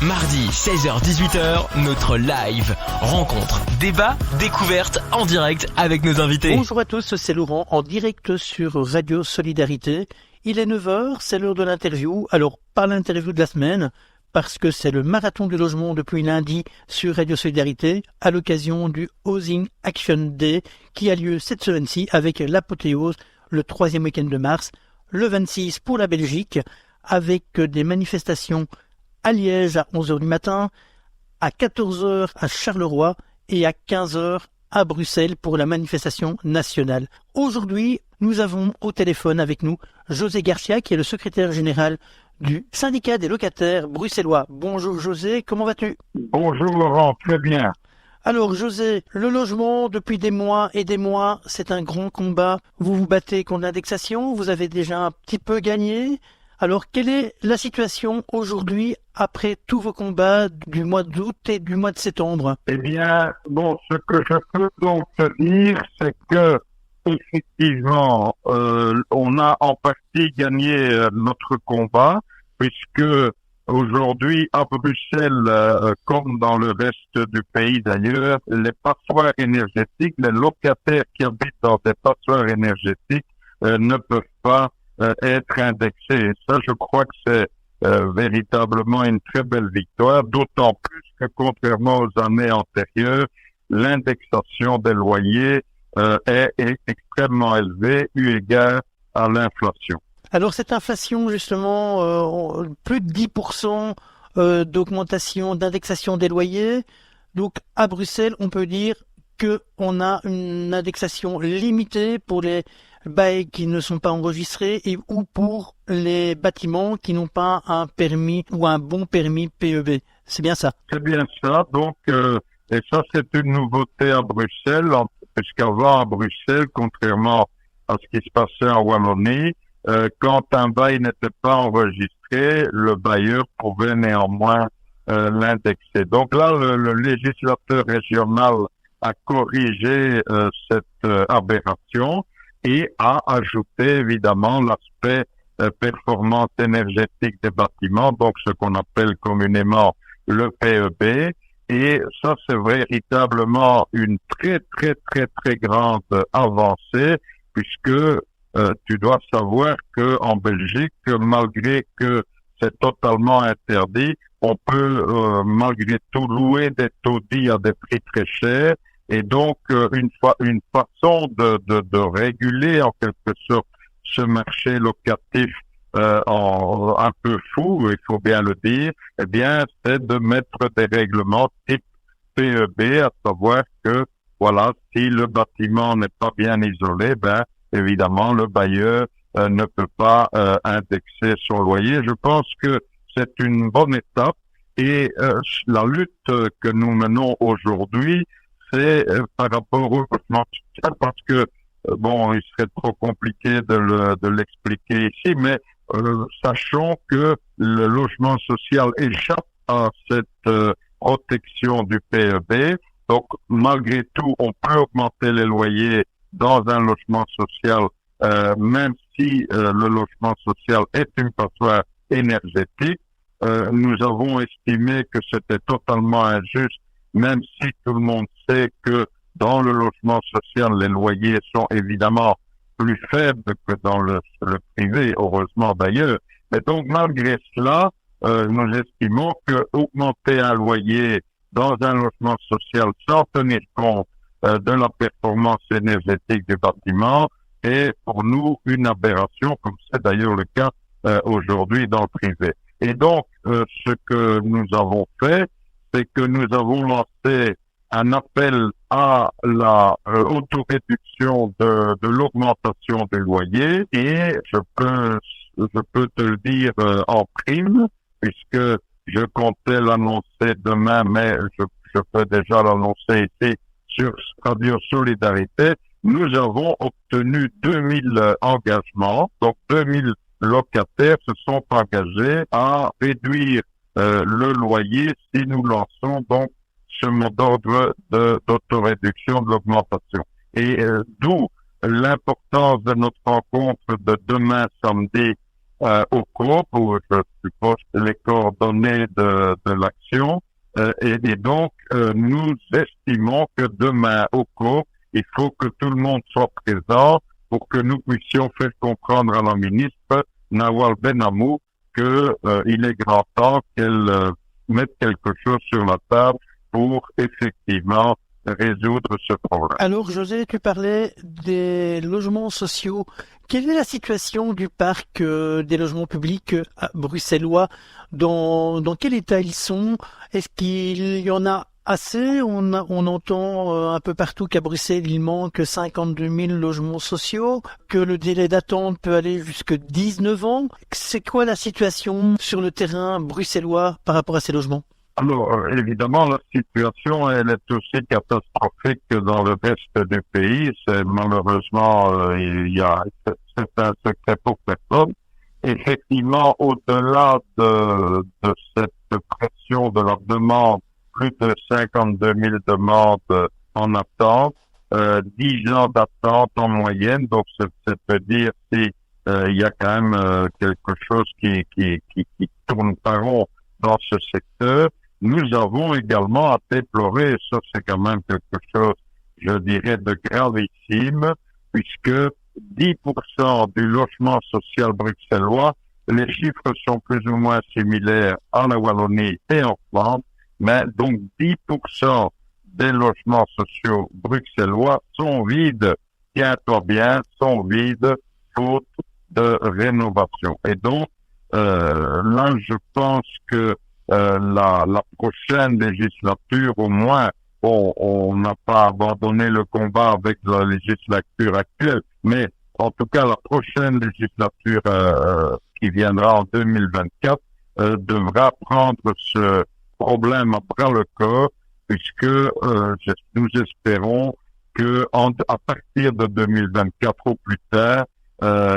Mardi, 16h-18h, notre live. Rencontre, débat, découverte en direct avec nos invités. Bonjour à tous, c'est Laurent en direct sur Radio Solidarité. Il est 9h, c'est l'heure de l'interview. Alors, pas l'interview de la semaine, parce que c'est le marathon du logement depuis lundi sur Radio Solidarité, à l'occasion du Housing Action Day, qui a lieu cette semaine-ci avec l'apothéose le 3e week-end de mars, le 26 pour la Belgique, avec des manifestations à Liège à 11h du matin, à 14h à Charleroi et à 15h à Bruxelles pour la manifestation nationale. Aujourd'hui, nous avons au téléphone avec nous José Garcia, qui est le secrétaire général du syndicat des locataires bruxellois. Bonjour José, comment vas-tu? Bonjour Laurent, très bien. Alors José, le logement depuis des mois et des mois, c'est un grand combat. Vous vous battez contre l'indexation, vous avez déjà un petit peu gagné. Alors, quelle est la situation aujourd'hui après tous vos combats du mois d'août et du mois de septembre? Eh bien, ce que je peux donc te dire, c'est que effectivement, on a en partie gagné notre combat, puisque aujourd'hui, à Bruxelles, comme dans le reste du pays d'ailleurs, les passoires énergétiques, les locataires qui habitent dans des passoires énergétiques ne peuvent pas être indexé. Et ça, je crois que c'est véritablement une très belle victoire, d'autant plus que contrairement aux années antérieures, l'indexation des loyers est extrêmement élevée eu égard à l'inflation. Alors cette inflation, justement, plus de 10% d'augmentation, d'indexation des loyers. Donc à Bruxelles, on peut dire qu'on a une indexation limitée pour les bails qui ne sont pas enregistrés ou pour les bâtiments qui n'ont pas un permis ou un bon permis PEB. C'est bien ça? C'est bien ça. Donc, et ça, c'est une nouveauté à Bruxelles, puisqu'avant à Bruxelles, contrairement à ce qui se passait en Wallonie, quand un bail n'était pas enregistré, le bailleur pouvait néanmoins l'indexer. Donc là, le législateur régional a corrigé cette aberration et a ajouté évidemment l'aspect performance énergétique des bâtiments, donc ce qu'on appelle communément le PEB. Et ça, c'est véritablement une très, très, très, très grande avancée, puisque tu dois savoir que en Belgique, malgré que c'est totalement interdit, on peut malgré tout louer des taudis à des prix très chers. Et donc, une façon de réguler en quelque sorte ce marché locatif un peu fou, il faut bien le dire, eh bien, c'est de mettre des règlements type PEB, à savoir que, voilà, si le bâtiment n'est pas bien isolé, évidemment, le bailleur ne peut pas indexer son loyer. Je pense que c'est une bonne étape et la lutte que nous menons aujourd'hui, c'est par rapport au logement social, parce que il serait trop compliqué de l'expliquer ici, mais sachons que le logement social échappe à cette protection du PEB. Donc, malgré tout, on peut augmenter les loyers dans un logement social, même si le logement social est une passoire énergétique. Nous avons estimé que c'était totalement injuste, même si tout le monde sait que dans le logement social, les loyers sont évidemment plus faibles que dans le privé, heureusement d'ailleurs. Mais donc, malgré cela, nous estimons que augmenter un loyer dans un logement social sans tenir compte de la performance énergétique du bâtiment est pour nous une aberration, comme c'est d'ailleurs le cas aujourd'hui dans le privé. Et donc, ce que nous avons fait, c'est que nous avons lancé un appel à la autoréduction de l'augmentation des loyers, et je peux te le dire en prime, puisque je comptais l'annoncer demain, mais je peux déjà l'annoncer ici sur Radio Solidarité. Nous avons obtenu 2000 engagements, donc 2000 locataires se sont engagés à réduire le loyer si nous lançons donc ce mot d'ordre d'autoréduction de l'augmentation. Et d'où l'importance de notre rencontre de demain samedi au COP, où je suppose les coordonnées de l'action. Et donc, nous estimons que demain au COP, il faut que tout le monde soit présent pour que nous puissions faire comprendre à la ministre Nawal Benamou que il est grand temps qu'elle mette quelque chose sur la table pour effectivement résoudre ce problème. Alors, José, tu parlais des logements sociaux. Quelle est la situation du parc des logements publics bruxellois? Dans quel état ils sont? Est-ce qu'il y en a assez? On entend un peu partout qu'à Bruxelles, il manque 52 000 logements sociaux, que le délai d'attente peut aller jusqu'à 19 ans. C'est quoi la situation sur le terrain bruxellois par rapport à ces logements? Alors, évidemment, la situation, elle est aussi catastrophique que dans le reste du pays. C'est malheureusement, c'est un secret pour personne. Effectivement, au-delà de cette pression de la demande, plus de 52 000 demandes en attente, 10 ans d'attente en moyenne. Donc, ça peut dire si il y a quand même quelque chose qui tourne pas rond dans ce secteur. Nous avons également à déplorer, ça c'est quand même quelque chose, je dirais, de gravissime, puisque 10% du logement social bruxellois, les chiffres sont plus ou moins similaires en la Wallonie et en Flandre, mais donc 10% des logements sociaux bruxellois sont vides, tiens-toi bien, sont vides, faute de rénovation. Et donc, là, je pense que la prochaine législature, au moins, on n'a pas abandonné le combat avec la législature actuelle, mais en tout cas, la prochaine législature qui viendra en 2024 devra prendre ce problème à bras le corps, puisque nous espérons que à partir de 2024 ou plus tard,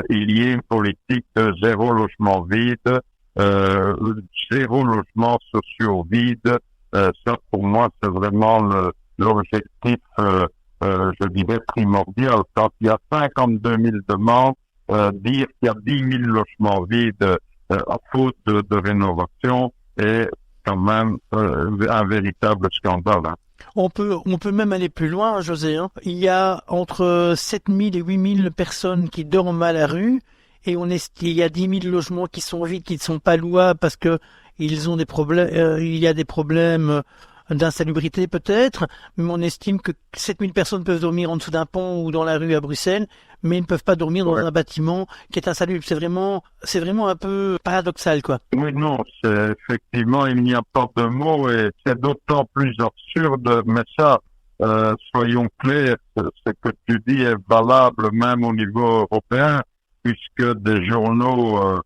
il y ait une politique de zéro logement vide, zéro logement sociaux vide. Ça, pour moi, c'est vraiment l'objectif, je dirais, primordial. Quand il y a 52 000 demandes, dire qu'il y a 10 000 logements vides à faute de rénovation est quand même un véritable scandale. Hein. On peut même aller plus loin, José. Hein. Il y a entre 7 000 et 8 000 personnes qui dorment à la rue. Et il y a 10 000 logements qui sont vides, qui ne sont pas louables parce que ils ont des problèmes, il y a des problèmes d'insalubrité peut-être, mais on estime que 7 000 personnes peuvent dormir en dessous d'un pont ou dans la rue à Bruxelles, mais ils ne peuvent pas dormir dans un bâtiment qui est insalubre. C'est vraiment un peu paradoxal, quoi. Oui, non, c'est effectivement, il n'y a pas de mots et c'est d'autant plus absurde, mais ça, soyons clairs, ce que tu dis est valable même au niveau européen, puisque des journaux,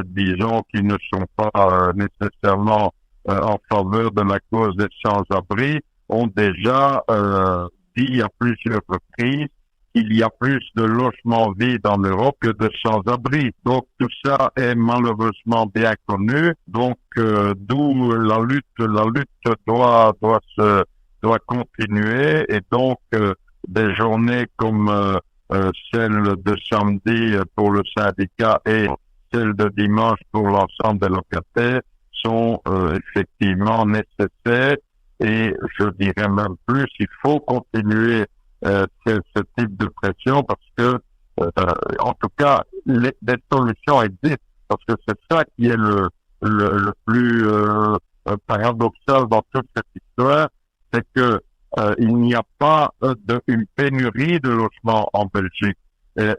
disons, qui ne sont pas nécessairement en faveur de la cause des sans-abri, ont déjà dit à plusieurs reprises qu'il y a plus de logements vides en Europe que de sans-abri. Donc tout ça est malheureusement bien connu. Donc d'où la lutte doit continuer, et donc des journées comme celle de samedi pour le syndicat et celle de dimanche pour l'ensemble des locataires sont effectivement nécessaires, et je dirais même plus, il faut continuer ce type de pression parce que, en tout cas, des solutions existent, parce que c'est ça qui est le plus paradoxal dans toute cette histoire, c'est que il n'y a pas une pénurie de logements en Belgique.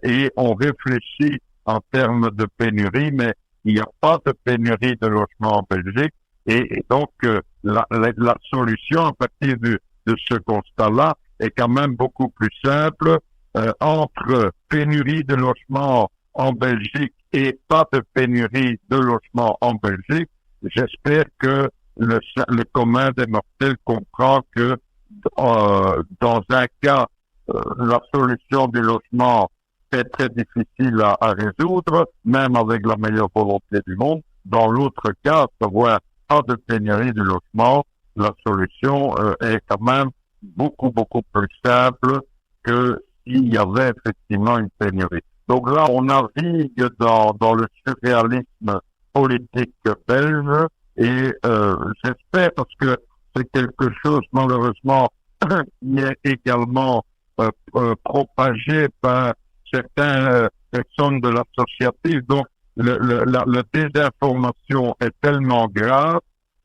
Et on réfléchit en termes de pénurie, mais il n'y a pas de pénurie de logements en Belgique. Et donc, la solution à partir de ce constat-là est quand même beaucoup plus simple. Entre pénurie de logements en Belgique et pas de pénurie de logements en Belgique, j'espère que le commun des mortels comprend que dans un cas, la solution du logement est très difficile à résoudre, même avec la meilleure volonté du monde. Dans l'autre cas, savoir pas de pénurie de logement, la solution est quand même beaucoup plus simple que s'il y avait effectivement une pénurie. Donc là, on navigue dans le surréalisme politique belge et j'espère, parce que c'est quelque chose malheureusement qui est également propagé par certaines personnes de l'associatif. Donc la désinformation est tellement grave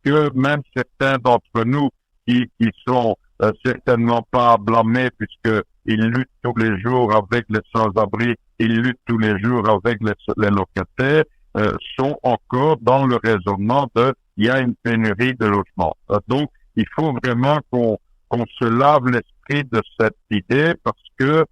que même certains d'entre nous qui sont certainement pas à blâmer puisqu'ils luttent tous les jours avec les sans-abri, ils luttent tous les jours avec les locataires, sont encore dans le raisonnement il y a une pénurie de logements. Donc, il faut vraiment qu'on se lave l'esprit de cette idée parce que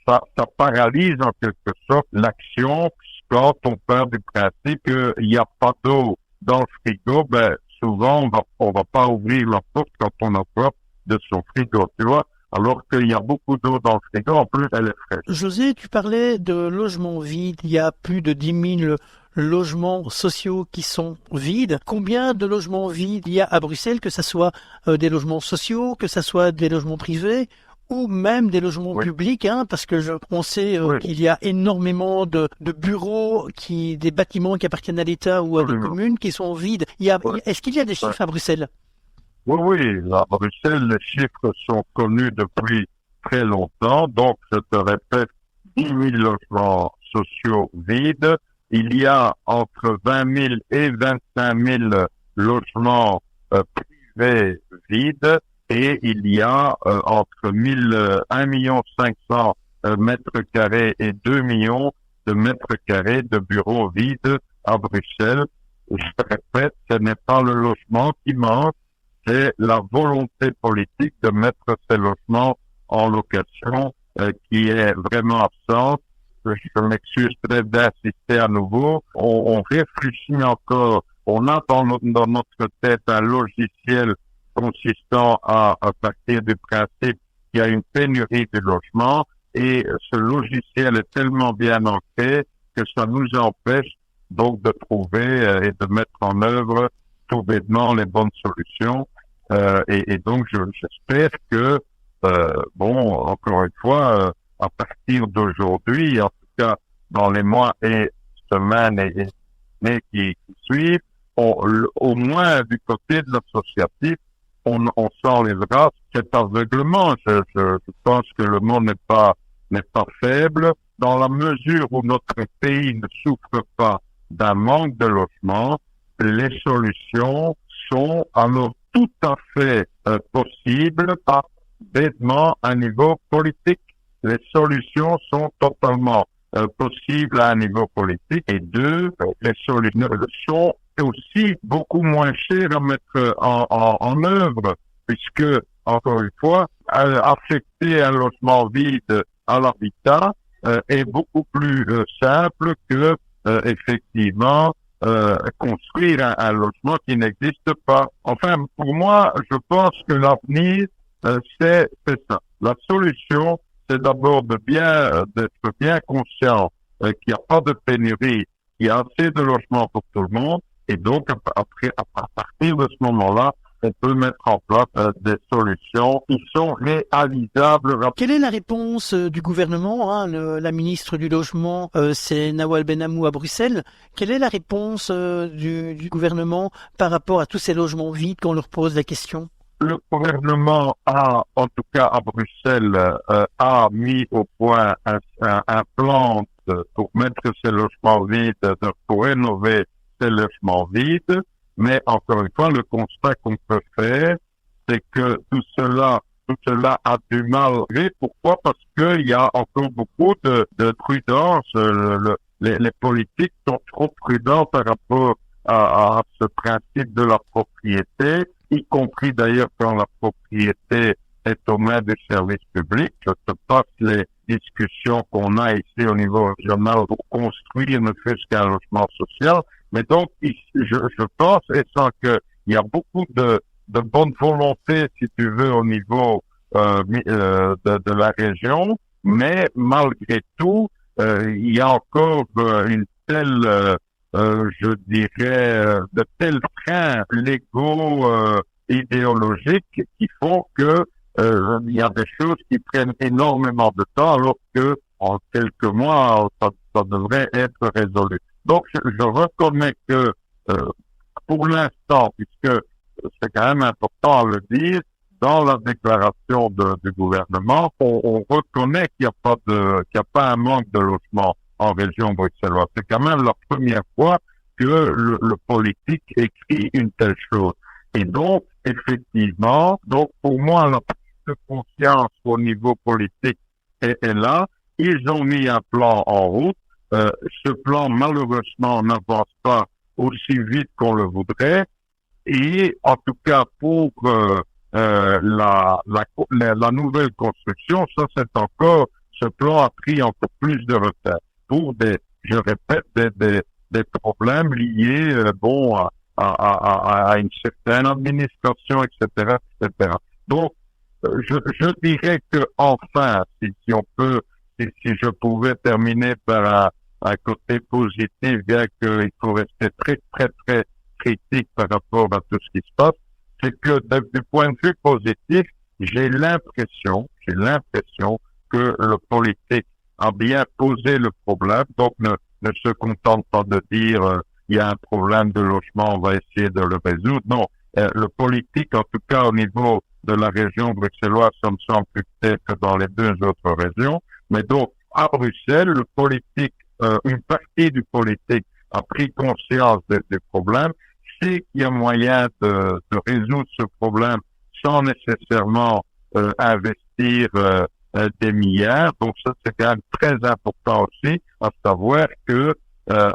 ça paralyse en quelque sorte l'action quand on part du principe qu'il n'y a pas d'eau dans le frigo. Ben, souvent, on va pas ouvrir la porte quand on a peur de son frigo, tu vois. Alors qu'il y a beaucoup d'eau dans le frigo, en plus, elle est fraîche. José, tu parlais de logements vides. Il y a plus de 10 000 logements sociaux qui sont vides. Combien de logements vides il y a à Bruxelles, que ce soit des logements sociaux, que ce soit des logements privés ou même des logements publics, hein, parce que on sait qu'il y a énormément de bureaux, des bâtiments qui appartiennent à l'État ou à des communes qui sont vides. Est-ce qu'il y a des chiffres à Bruxelles? Oui, à Bruxelles, les chiffres sont connus depuis très longtemps. Donc, je te répète, 10 000 logements sociaux vides. Il y a entre 20 000 et 25 000 logements privés vides. Et il y a entre 1 500 000 mètres carrés et 2 millions de mètres carrés de bureaux vides à Bruxelles. Je répète, ce n'est pas le logement qui manque, c'est la volonté politique de mettre ces logements en location qui est vraiment absente. Je m'excuse peut-être d'insister à nouveau. On réfléchit encore. On a dans notre tête un logiciel consistant à partir du principe qu'il y a une pénurie de logements et ce logiciel est tellement bien ancré que ça nous empêche donc de trouver et de mettre en œuvre tout bêtement les bonnes solutions. Et donc j'espère que encore une fois à partir d'aujourd'hui, en tout cas dans les mois et semaines et années qui suivent, au moins du côté de l'associatif, on s'enlèvera cet aveuglement. Je pense que le mot n'est pas faible dans la mesure où notre pays ne souffre pas d'un manque de logement. Les solutions sont alors tout à fait possibles par bêtement à un niveau politique. Les solutions sont totalement possibles à un niveau politique. Et deux, les solutions sont aussi beaucoup moins chères à mettre en œuvre, puisque, encore une fois, affecter un logement vide à l'habitat est beaucoup plus simple que effectivement construire un logement qui n'existe pas. Enfin, pour moi, je pense que l'avenir, c'est ça. La solution, c'est d'abord d'être bien conscient qu'il n'y a pas de pénurie, qu'il y a assez de logements pour tout le monde, et donc à partir de ce moment-là, on peut mettre en place des solutions qui sont réalisables. Quelle est la réponse du gouvernement, hein, la ministre du Logement, c'est Nawal Benamou à Bruxelles. Quelle est la réponse du gouvernement par rapport à tous ces logements vides qu'on leur pose la question? Le gouvernement a, en tout cas à Bruxelles, a mis au point un plan pour mettre ces logements vides, pour rénover ces logements vides. Mais encore une fois, le constat qu'on peut faire, c'est que tout cela a du mal. Et pourquoi? Parce qu'il y a encore beaucoup de prudence. Les politiques sont trop prudents par rapport à ce principe de la propriété, y compris d'ailleurs quand la propriété est aux mains du service public. Je te passe les discussions qu'on a ici au niveau régional pour construire ne fût-ce qu'un logement social. Mais donc, je pense, et sans que il y a beaucoup de bonne volonté, si tu veux, au niveau de la région, mais malgré tout, il y a encore une telle, je dirais, de tels freins légaux, idéologiques qui font que il y a des choses qui prennent énormément de temps, alors que en quelques mois, ça ça devrait être résolu. Donc, je reconnais que pour l'instant, puisque c'est quand même important à le dire, dans la déclaration du gouvernement, on reconnaît qu'il n'y a pas un manque de logement en région bruxelloise. C'est quand même la première fois que le politique écrit une telle chose. Et donc, effectivement, pour moi, la prise de conscience au niveau politique est là. Ils ont mis un plan en route. Ce plan, malheureusement, n'avance pas aussi vite qu'on le voudrait. Et en tout cas, pour la nouvelle construction, ça c'est encore, ce plan a pris encore plus de retard pour je répète, des problèmes liés, à une certaine administration, etc., etc. Donc, je dirais que enfin, si je pouvais terminer par un côté positif, bien qu'il faut rester très, très, très critique par rapport à tout ce qui se passe, c'est que du point de vue positif, j'ai l'impression que le politique a bien posé le problème, donc ne se contente pas de dire il y a un problème de logement, on va essayer de le résoudre. Non, le politique, en tout cas au niveau de la région bruxelloise, ça me semble peut-être que dans les deux autres régions, mais donc à Bruxelles, le politique, une partie du politique a pris conscience du problème, sait qu'il y a moyen de résoudre ce problème sans nécessairement investir des milliards. Donc ça, c'est quand même très important aussi, à savoir que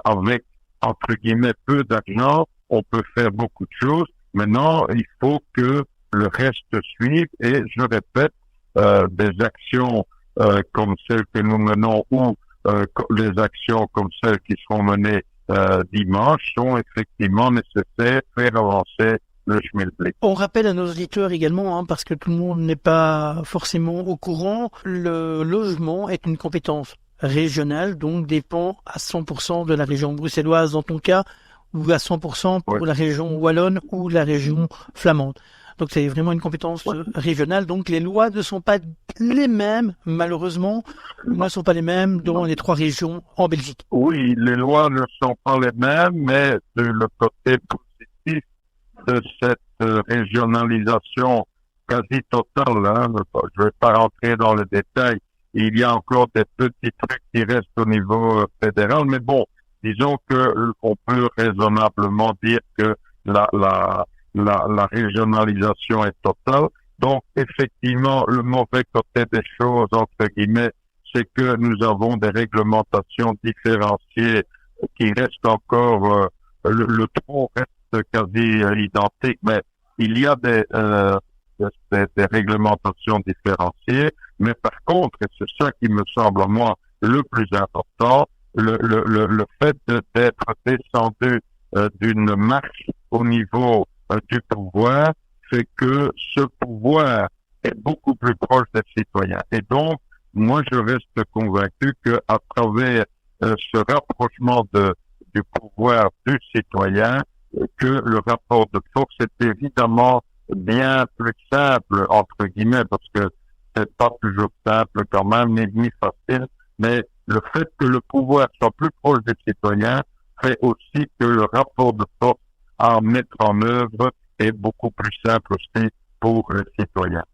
avec, entre guillemets, peu d'argent, on peut faire beaucoup de choses. Maintenant, il faut que le reste suive et, je répète, des actions comme celles que nous menons ou les actions comme celles qui seront menées dimanche sont effectivement nécessaires pour faire avancer le schmilblick. On rappelle à nos auditeurs également, parce que tout le monde n'est pas forcément au courant, le logement est une compétence régionale, donc dépend à 100% de la région bruxelloise dans ton cas, ou à 100% pour la région wallonne ou la région flamande. Donc c'est vraiment une compétence régionale. Donc les lois ne sont pas les mêmes, malheureusement, ne sont pas les mêmes dans les trois régions en Belgique. Oui, les lois ne sont pas les mêmes, mais le côté positif de cette régionalisation quasi totale, je ne vais pas rentrer dans le détail, il y a encore des petits trucs qui restent au niveau fédéral, mais bon, disons que on peut raisonnablement dire que la régionalisation est totale. Donc, effectivement, le mauvais côté des choses, entre guillemets, c'est que nous avons des réglementations différenciées qui restent encore, le tronc reste quasi identique, mais il y a des réglementations différenciées. Mais par contre, et c'est ça qui me semble à moi le plus important, le fait d'être descendu d'une marche au niveau du pouvoir fait que ce pouvoir est beaucoup plus proche des citoyens. Et donc, moi, je reste convaincu que à travers ce rapprochement du pouvoir du citoyen, que le rapport de force est évidemment bien plus simple, entre guillemets, parce que c'est pas toujours simple quand même, ni facile, mais le fait que le pouvoir soit plus proche des citoyens fait aussi que le rapport de force à mettre en œuvre est beaucoup plus simple aussi pour les citoyens.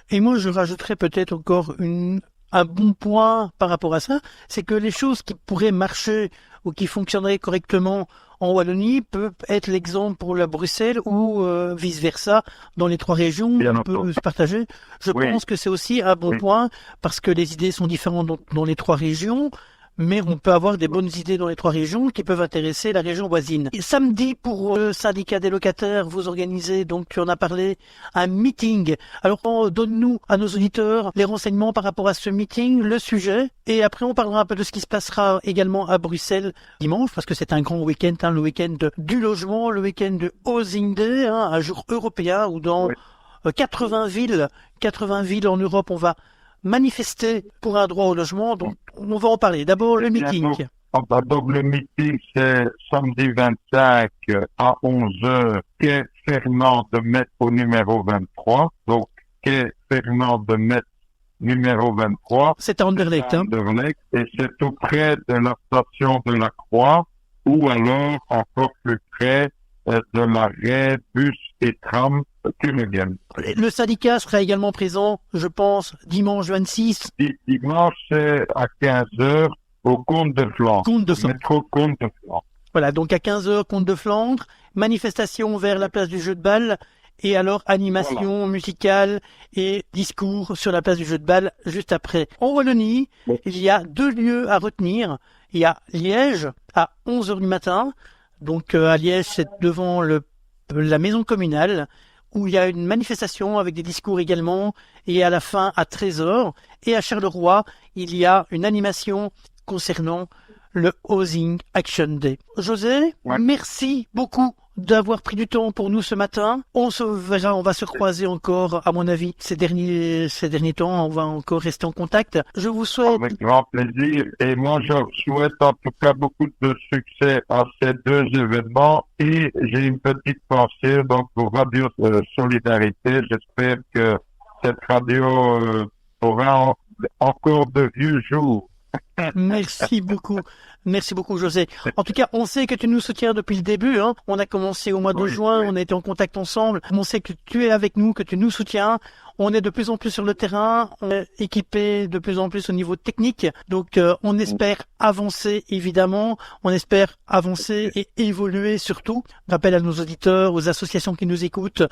Et moi, je rajouterais peut-être encore un bon point par rapport à ça, c'est que les choses qui pourraient marcher ou qui fonctionneraient correctement en Wallonie peuvent être l'exemple pour la Bruxelles ou vice-versa dans les trois régions. On peut se partager. Je pense que c'est aussi un bon point parce que les idées sont différentes dans les trois régions. Mais on peut avoir des bonnes idées dans les trois régions qui peuvent intéresser la région voisine. Et samedi, pour le syndicat des locataires, vous organisez, donc tu en as parlé, un meeting. Alors, donne-nous à nos auditeurs les renseignements par rapport à ce meeting, le sujet, et après on parlera un peu de ce qui se passera également à Bruxelles dimanche, parce que c'est un grand week-end, le week-end du logement, le week-end de Housing Day, un jour européen où dans 80 villes en Europe, on va manifester pour un droit au logement, donc on va en parler. D'abord, le meeting. D'abord, le meeting, c'est samedi 25 à 11h, quai Fernand de Metz au numéro 23. Donc, quai Fernand de Metz numéro 23. C'est à Anderlecht, hein. Anderlecht, et c'est tout près de la station de la Croix, ou alors encore plus près de l'arrêt bus et tram Turingen. Le syndicat sera également présent, je pense, dimanche 26. Dimanche, c'est à 15h au Comte de Flandre. Comte de Flandre. Métro Comte de Flandre. Voilà, donc à 15h, Comte de Flandre, manifestation vers la place du jeu de balle, et alors animation musicale et discours sur la place du jeu de balle juste après. En Wallonie, il y a 2 lieux à retenir. Il y a Liège à 11h du matin. Donc à Liège, c'est devant la maison communale, où il y a une manifestation avec des discours également, et à la fin à 13h. Et à Charleroi, il y a une animation concernant le Housing Action Day. José, merci beaucoup d'avoir pris du temps pour nous ce matin. On se verra, on va se croiser encore, à mon avis, ces derniers temps, on va encore rester en contact. Je vous souhaite... Avec grand plaisir. Et moi, je souhaite en tout cas beaucoup de succès à ces 2 événements. Et j'ai une petite pensée donc pour Radio Solidarité. J'espère que cette radio aura encore de vieux jours. Merci beaucoup. Merci beaucoup, José. En tout cas, on sait que tu nous soutiens depuis le début, hein. On a commencé au mois de juin, on a été en contact ensemble. On sait que tu es avec nous, que tu nous soutiens. On est de plus en plus sur le terrain, on est équipé de plus en plus au niveau technique. Donc, on espère avancer, évidemment. On espère avancer et évoluer surtout. Je rappelle à nos auditeurs, aux associations qui nous écoutent,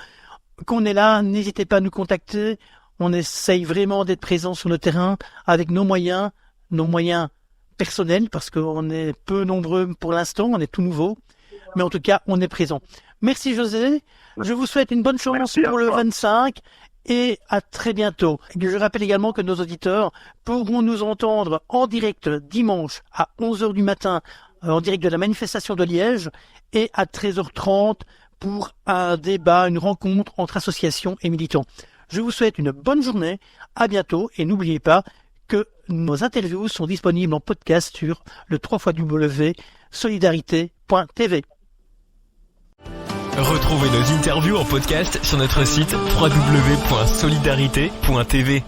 qu'on est là. N'hésitez pas à nous contacter. On essaye vraiment d'être présent sur le terrain avec nos moyens personnels, parce qu'on est peu nombreux pour l'instant, on est tout nouveau, mais en tout cas, on est présent. Merci José, je vous souhaite une bonne chance pour le 25 et à très bientôt. Je rappelle également que nos auditeurs pourront nous entendre en direct dimanche à 11h du matin, en direct de la manifestation de Liège, et à 13h30 pour un débat, une rencontre entre associations et militants. Je vous souhaite une bonne journée, à bientôt, et n'oubliez pas que nos interviews sont disponibles en podcast sur le www.solidarité.tv. Retrouvez nos interviews en podcast sur notre site www.solidarité.tv.